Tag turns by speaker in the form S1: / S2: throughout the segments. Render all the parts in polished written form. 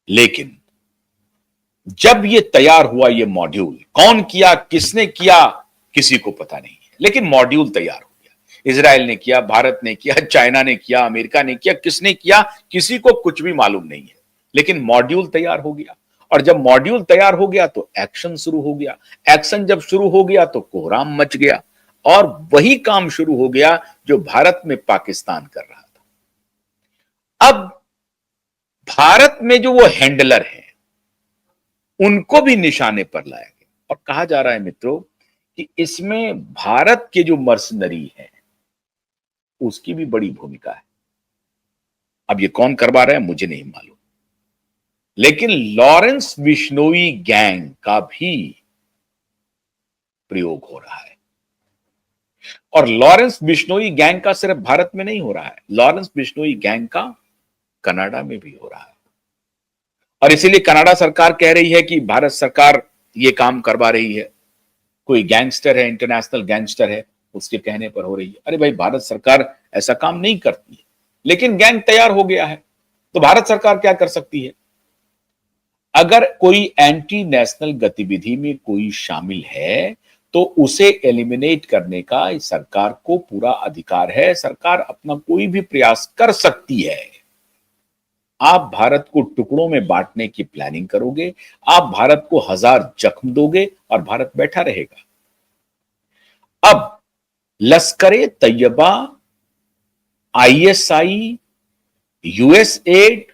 S1: लेकिन जब ये तैयार हुआ, ये मॉड्यूल कौन किया, किसने किया, किसी को पता नहीं है, लेकिन मॉड्यूल तैयार हो गया। इजराइल ने किया, भारत ने किया, चाइना ने किया, अमेरिका ने किया, किसने किया किसी को कुछ भी मालूम नहीं है, लेकिन मॉड्यूल तैयार हो गया। और जब मॉड्यूल तैयार हो गया तो एक्शन शुरू हो गया। एक्शन जब शुरू हो गया तो कोहराम मच गया, और वही काम शुरू हो गया जो भारत में पाकिस्तान कर रहा था। अब भारत में जो वो हैंडलर है उनको भी निशाने पर लाया गया, और कहा जा रहा है मित्रों कि इसमें भारत के जो मर्सनरी हैं उसकी भी बड़ी भूमिका है। अब ये कौन करवा रहा है मुझे नहीं मालूम, लेकिन लॉरेंस बिश्नोई गैंग का भी प्रयोग हो रहा है। और लॉरेंस बिश्नोई गैंग का सिर्फ भारत में नहीं हो रहा है, लॉरेंस बिश्नोई गैंग का कनाडा में भी हो रहा है। और इसीलिए कनाडा सरकार कह रही है कि भारत सरकार ये काम करवा रही है, कोई गैंगस्टर है, इंटरनेशनल गैंगस्टर है, उसके कहने पर हो रही है। अरे भाई, भारत सरकार ऐसा काम नहीं करती है, लेकिन गैंग तैयार हो गया है तो भारत सरकार क्या कर सकती है? अगर कोई एंटी नेशनल गतिविधि में कोई शामिल है तो उसे एलिमिनेट करने का सरकार को पूरा अधिकार है। सरकार अपना कोई भी प्रयास कर सकती है। आप भारत को टुकड़ों में बांटने की प्लानिंग करोगे, आप भारत को 1000 जख्म दोगे और भारत बैठा रहेगा। अब लश्कर-ए तैयबा, आईएसआई, यूएसएड,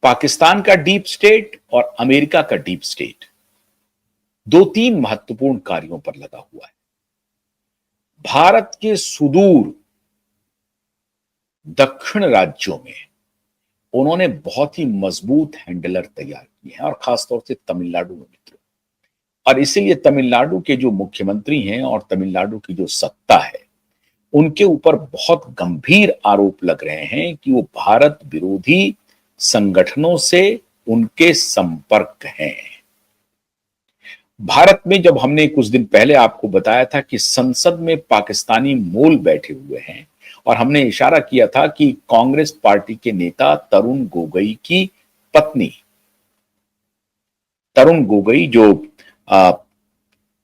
S1: पाकिस्तान का डीप स्टेट और अमेरिका का डीप स्टेट 2-3 महत्वपूर्ण कार्यों पर लगा हुआ है। भारत के सुदूर दक्षिण राज्यों में उन्होंने बहुत ही मजबूत हैंडलर तैयार किए हैं, और खासतौर से तमिलनाडु में मित्रों। और इसीलिए तमिलनाडु के जो मुख्यमंत्री हैं और तमिलनाडु की जो सत्ता है उनके ऊपर बहुत गंभीर आरोप लग रहे हैं कि वो भारत विरोधी संगठनों से उनके संपर्क हैं। भारत में जब हमने कुछ दिन पहले आपको बताया था कि संसद में पाकिस्तानी मूल बैठे हुए हैं, और हमने इशारा किया था कि कांग्रेस पार्टी के नेता तरुण गोगोई की पत्नी, तरुण गोगोई जो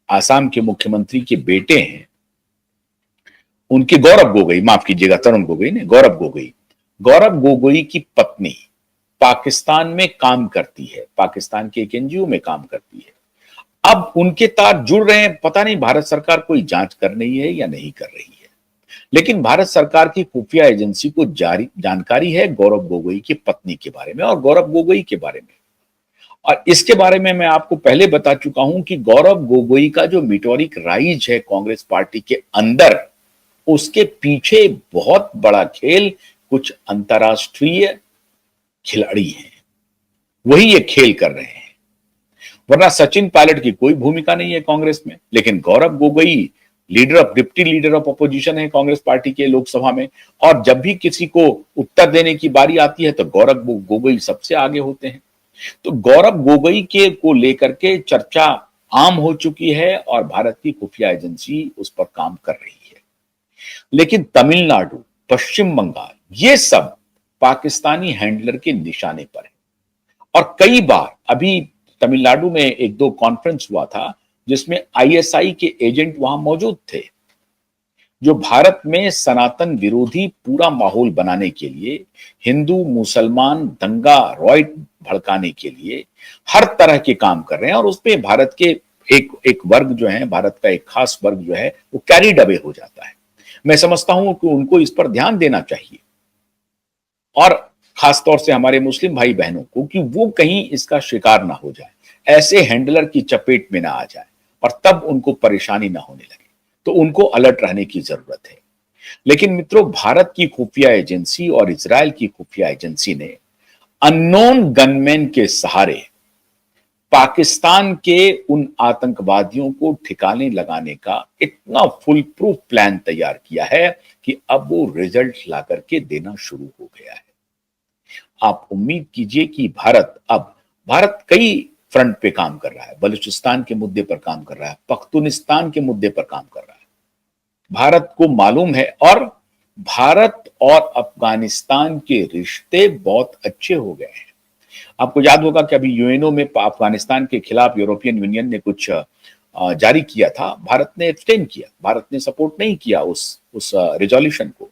S1: आसाम के मुख्यमंत्री के बेटे हैं, उनकी गौरव गोगोई, माफ कीजिएगा, तरुण गोगोई ने, गौरव गोगोई, गौरव गोगोई की पत्नी पाकिस्तान में काम करती है, पाकिस्तान के एक एनजीओ में काम करती है। अब उनके तार जुड़ रहे हैं। पता नहीं भारत सरकार कोई जांच कर रही है या नहीं कर रही है, लेकिन भारत सरकार की खुफिया एजेंसी को जारी जानकारी है गौरव गोगोई की पत्नी के बारे में और गौरव गोगोई के बारे में। और इसके बारे में मैं आपको पहले बता चुका हूं कि गौरव गोगोई का जो मीटोरिक राइज है कांग्रेस पार्टी के अंदर, उसके पीछे बहुत बड़ा खेल कुछ अंतरराष्ट्रीय खिलाड़ी हैं, वही ये खेल कर रहे हैं। वरना सचिन पायलट की कोई भूमिका नहीं है कांग्रेस में, लेकिन Gaurav Gogoi deputy leader of opposition है कांग्रेस पार्टी के लोकसभा में, और जब भी किसी को उत्तर देने की बारी आती है तो गौरव गोगोई सबसे आगे होते हैं। तो गौरव गोगोई के को लेकर के चर्चा आम हो चुकी है और भारत की खुफिया एजेंसी उस पर काम कर रही है। लेकिन तमिलनाडु, पश्चिम बंगाल, ये सब पाकिस्तानी हैंडलर के निशाने पर है। और कई बार अभी तमिलनाडु में 1-2 कॉन्फ्रेंस हुआ था जिसमें आईएसआई के एजेंट वहां मौजूद थे, जो भारत में सनातन विरोधी पूरा माहौल बनाने के लिए, हिंदू मुसलमान दंगा रॉयट भड़काने के लिए हर तरह के काम कर रहे हैं। और उसमें भारत के एक वर्ग जो है, भारत का एक खास वर्ग जो है, वो कैरिड अवे हो जाता है। मैं समझता हूं कि उनको इस पर ध्यान देना चाहिए, और खासतौर से हमारे मुस्लिम भाई बहनों को, कि वो कहीं इसका शिकार ना हो जाए, ऐसे हैंडलर की चपेट में ना आ जाए और तब उनको परेशानी ना होने लगे। तो उनको अलर्ट रहने की जरूरत है। लेकिन मित्रों, भारत की खुफिया एजेंसी और इजराइल की खुफिया एजेंसी ने अननोन गनमैन के सहारे पाकिस्तान के उन आतंकवादियों को ठिकाने लगाने का इतना फुल प्रूफ प्लान तैयार किया है कि अब वो रिजल्ट ला करके देना शुरू हो गया है। आप उम्मीद कीजिए कि भारत कई फ्रंट पे काम कर रहा है। बलूचिस्तान के मुद्दे पर काम कर रहा है, पख्तूनिस्तान के मुद्दे पर काम कर रहा है। भारत को मालूम है, और भारत और अफगानिस्तान के रिश्ते बहुत अच्छे हो गए हैं। आपको याद होगा कि अभी यूएनओ में अफगानिस्तान के खिलाफ यूरोपियन यूनियन ने कुछ जारी किया था, भारत ने एब्सटेन किया, भारत ने सपोर्ट नहीं किया उस रिजोल्यूशन को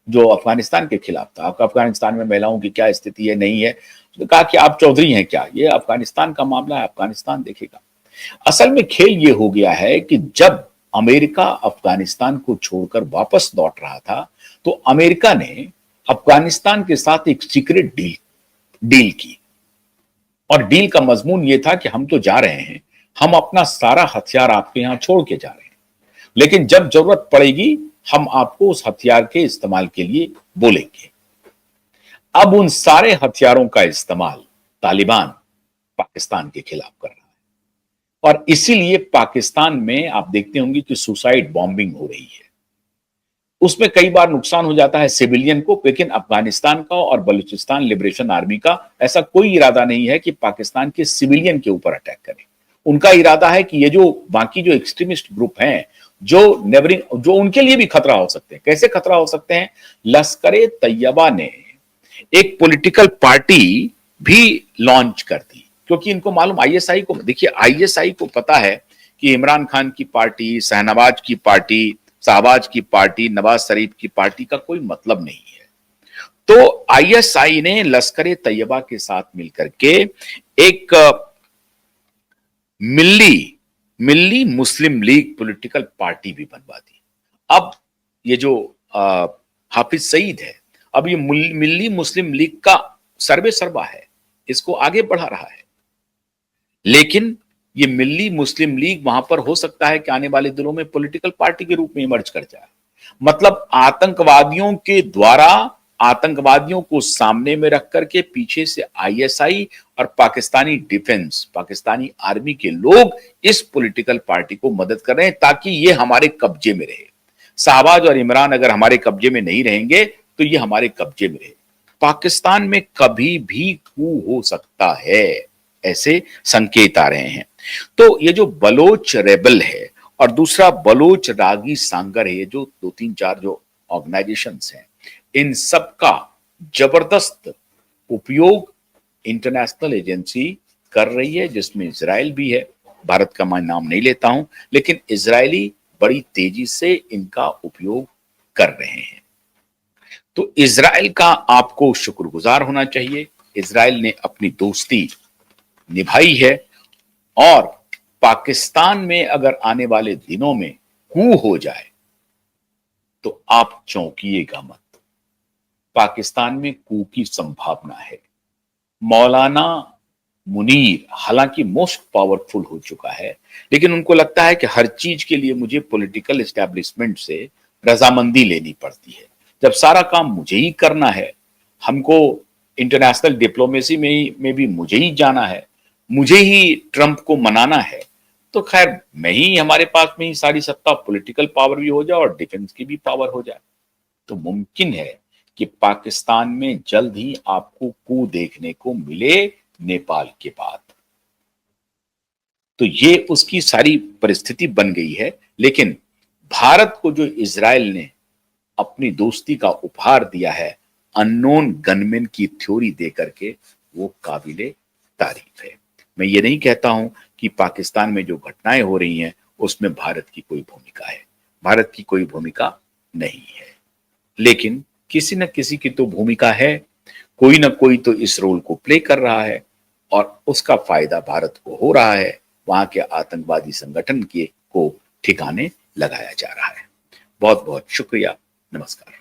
S1: जो अफगानिस्तान के खिलाफ था। अफगानिस्तान में महिलाओं की क्या स्थिति है, नहीं है, तो कहा कि आप चौधरी हैं क्या, ये अफगानिस्तान का मामला है, अफगानिस्तान देखेगा। असल में खेल ये हो गया है कि जब अमेरिका अफगानिस्तान को छोड़कर वापस लौट रहा था, तो अमेरिका ने अफगानिस्तान के साथ एक सीक्रेट डील की, और डील का मजमून ये था कि हम तो जा रहे हैं, हम अपना सारा हथियार आपके यहां छोड़ के जा रहे हैं, लेकिन जब जरूरत पड़ेगी हम आपको उस हथियार के इस्तेमाल के लिए बोलेंगे। अब उन सारे हथियारों का इस्तेमाल तालिबान पाकिस्तान के खिलाफ कर रहा है, और इसीलिए पाकिस्तान में आप देखते होंगे कि सुसाइड बॉम्बिंग हो रही है। उसमें कई बार नुकसान हो जाता है सिविलियन को, लेकिन अफगानिस्तान का और बलूचिस्तान लिबरेशन आर्मी का ऐसा कोई इरादा नहीं है कि पाकिस्तान के सिविलियन के ऊपर अटैक करें। उनका इरादा है कि ये जो बाकी जो एक्सट्रीमिस्ट ग्रुप हैं, जो नेबरिंग, जो उनके लिए भी खतरा हो सकते हैं। कैसे खतरा हो सकते हैं? लश्कर तैयबा ने एक पॉलिटिकल पार्टी भी लॉन्च कर दी, क्योंकि इनको मालूम, आईएसआई को देखिए, आईएसआई को पता है कि इमरान खान की पार्टी, शहबाज की पार्टी, नवाज शरीफ की पार्टी का कोई मतलब नहीं है। तो आईएसआई ने लश्कर तैयबा के साथ मिलकर के एक मिल्ली मुस्लिम लीग पॉलिटिकल पार्टी भी बनवा दी। अब ये जो हाफिज सईद है, अब ये मिल्ली मुस्लिम लीग का सर्वे सर्वा है, इसको आगे बढ़ा रहा है, लेकिन ये मिल्ली मुस्लिम लीग वहां पर हो सकता है कि आने वाले दिनों में पॉलिटिकल पार्टी के रूप में इमर्ज कर जाए। मतलब आतंकवादियों के द्वारा आतंकवादियों को सामने में रख करके पीछे से आईएसआई और पाकिस्तानी डिफेंस, पाकिस्तानी आर्मी के लोग इस पॉलिटिकल पार्टी को मदद कर रहे हैं ताकि ये हमारे कब्जे में रहे। शहबाज और इमरान अगर हमारे कब्जे में नहीं रहेंगे तो ये हमारे कब्जे में रहे। पाकिस्तान में कभी भी कू हो सकता है, ऐसे संकेत आ रहे हैं। तो ये जो बलोच रेबल है और दूसरा बलोच रागी सांगर है, ये जो 2-3-4 जो ऑर्गेनाइजेशंस हैं, इन सब का जबरदस्त उपयोग इंटरनेशनल एजेंसी कर रही है, जिसमें इजराइल भी है। भारत का मैं नाम नहीं लेता हूं, लेकिन इजरायली बड़ी तेजी से इनका उपयोग कर रहे हैं। तो इजराइल का आपको शुक्रगुजार होना चाहिए। इजराइल ने अपनी दोस्ती निभाई है, और पाकिस्तान में अगर आने वाले दिनों में कू हो जाए तो आप चौंकिएगा मत। पाकिस्तान में कू की संभावना है। मौलाना मुनीर हालांकि मोस्ट पावरफुल हो चुका है, लेकिन उनको लगता है कि हर चीज के लिए मुझे पॉलिटिकल एस्टेब्लिशमेंट से रजामंदी लेनी पड़ती है। जब सारा काम मुझे ही करना है, हमको इंटरनेशनल डिप्लोमेसी में भी मुझे ही जाना है, मुझे ही ट्रंप को मनाना है, तो खैर मैं ही, हमारे पास में ही सारी सत्ता, पॉलिटिकल पावर भी हो जाए और डिफेंस की भी पावर हो जाए, तो मुमकिन है कि पाकिस्तान में जल्द ही आपको कू देखने को मिले नेपाल के बाद। तो ये उसकी सारी परिस्थिति बन गई है। लेकिन भारत को जो इजराइल ने अपनी दोस्ती का उपहार दिया है अननोन गनमैन की थ्योरी दे करके, वो काबिले तारीफ है। मैं ये नहीं कहता हूं कि पाकिस्तान में जो घटनाएं हो रही हैं उसमें भारत की कोई भूमिका है, भारत की कोई भूमिका नहीं है, लेकिन किसी न किसी की तो भूमिका है। कोई ना कोई तो इस रोल को प्ले कर रहा है, और उसका फायदा भारत को हो रहा है। वहां के आतंकवादी संगठन के को ठिकाने लगाया जा रहा है। बहुत बहुत शुक्रिया। नमस्कार।